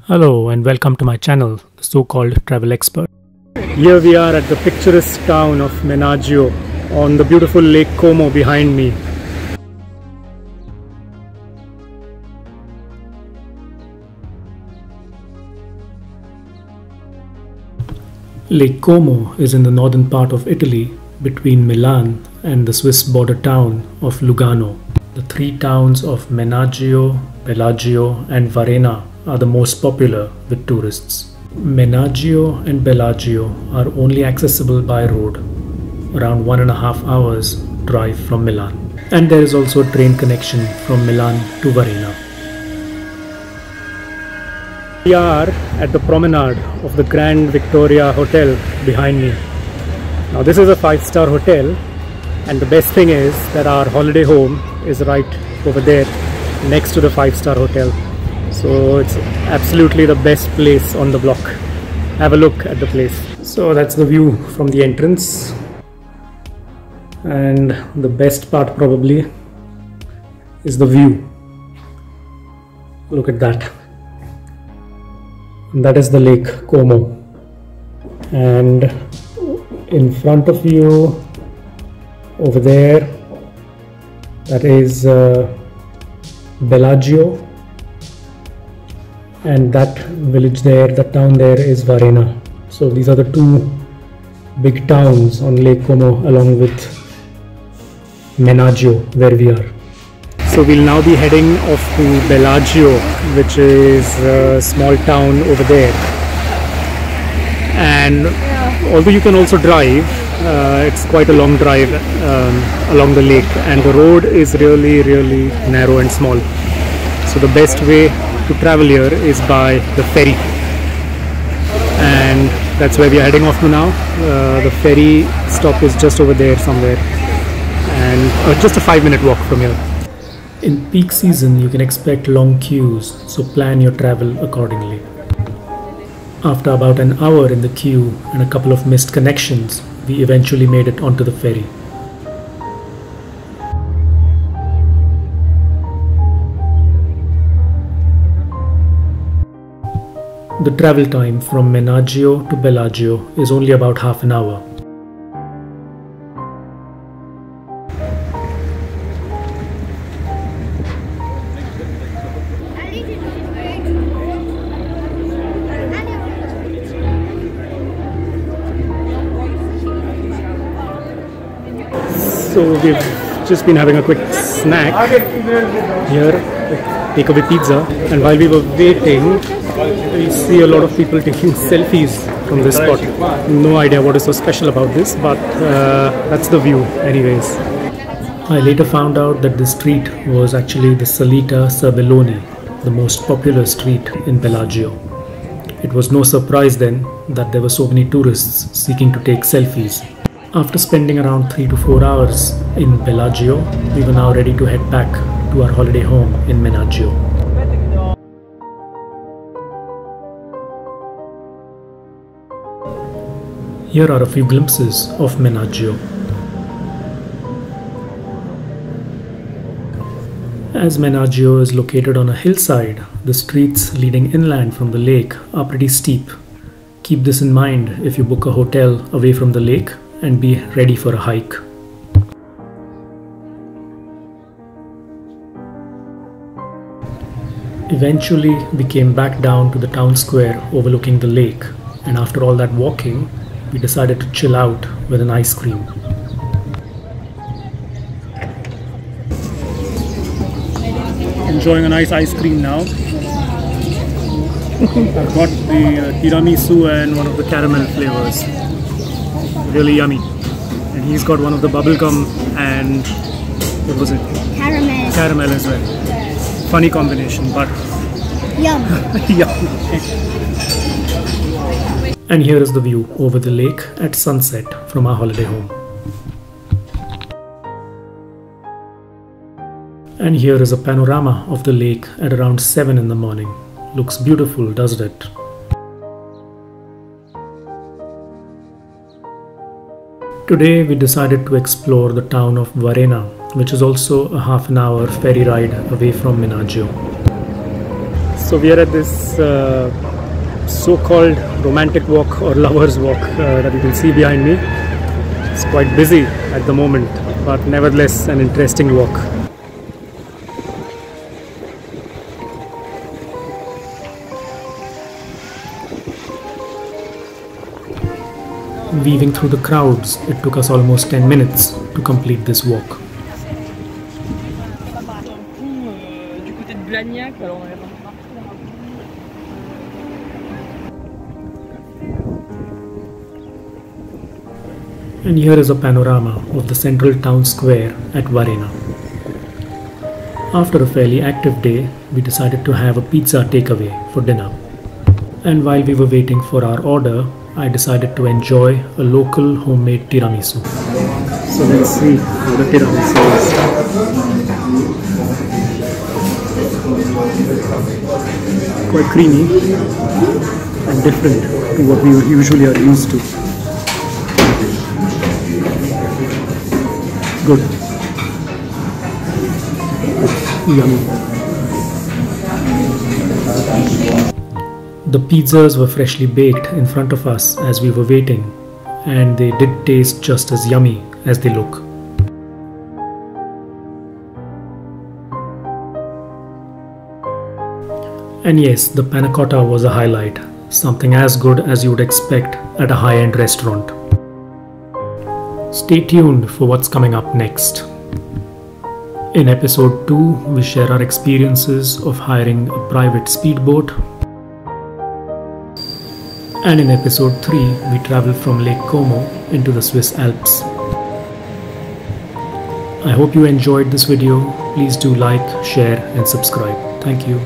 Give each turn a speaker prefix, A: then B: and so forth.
A: Hello and welcome to my channel, the so-called travel expert. Here we are at the picturesque town of Menaggio on the beautiful Lake Como behind me. Lake Como is in the northern part of Italy between Milan and the Swiss border town of Lugano. The three towns of Menaggio, Bellagio and Varenna are the most popular with tourists. Menaggio and Bellagio are only accessible by road, around 1.5 hours drive from Milan. And there is also a train connection from Milan to Varenna. We are at the promenade of the Grand Victoria Hotel behind me. Now this is a 5-star hotel, and the best thing is that our holiday home is right over there next to the 5-star hotel. So it's absolutely the best place on the block. Have a look at the place. So that's the view from the entrance, and the best part probably is the view. Look at that. That is the Lake Como, and in front of you over there, that is Bellagio, and that village there, that town there is Varenna. So these are the two big towns on Lake Como along with Menaggio where we are. So we'll now be heading off to Bellagio, which is a small town over there. And although you can also drive, it's quite a long drive along the lake, and the road is really narrow and small. So the best way to travel here is by the ferry, and that's where we are heading off to now. The ferry stop is just over there somewhere, and just a 5-minute walk from here. In peak season you can expect long queues, so plan your travel accordingly. After about an hour in the queue and a couple of missed connections, we eventually made it onto the ferry. The travel time from Menaggio to Bellagio is only about half an hour. So we've just been having a quick snack here, takeaway pizza, and while we were waiting, we see a lot of people taking selfies from this spot. No idea what is so special about this, but that's the view anyways. I later found out that this street was actually the Salita Serbelloni, the most popular street in Bellagio. It was no surprise then that there were so many tourists seeking to take selfies. After spending around 3 to 4 hours in Bellagio, we were now ready to head back to our holiday home in Menaggio. Here are a few glimpses of Menaggio. As Menaggio is located on a hillside, the streets leading inland from the lake are pretty steep. Keep this in mind if you book a hotel away from the lake and be ready for a hike. Eventually we came back down to the town square overlooking the lake, and after all that walking, we decided to chill out with an ice cream. Enjoying a nice ice cream now. I've got the tiramisu and one of the caramel flavors. Really yummy. And he's got one of the bubblegum and what was it?
B: Caramel.
A: Caramel as well. Funny combination, but
B: Yum.
A: yum. And here is the view over the lake at sunset from our holiday home. And here is a panorama of the lake at around 7 in the morning. Looks beautiful, doesn't it? Today we decided to explore the town of Varenna, which is also a half an hour ferry ride away from Menaggio. So we are at this so-called romantic walk or lovers walk that you can see behind me. It's quite busy at the moment, but nevertheless an interesting walk. Weaving through the crowds, it took us almost 10 minutes to complete this walk. And here is a panorama of the central town square at Varenna. After a fairly active day, we decided to have a pizza takeaway for dinner. And while we were waiting for our order, I decided to enjoy a local homemade tiramisu. So let's see how the tiramisu is. Quite creamy and different to what we usually are used to. Good. Yummy. The pizzas were freshly baked in front of us as we were waiting, and they did taste just as yummy as they look. And yes, the panna cotta was a highlight, something as good as you would expect at a high-end restaurant. Stay tuned for what's coming up next. In episode 2, we share our experiences of hiring a private speedboat. And in episode 3, we travel from Lake Como into the Swiss Alps. I hope you enjoyed this video. Please do like, share and subscribe. Thank you.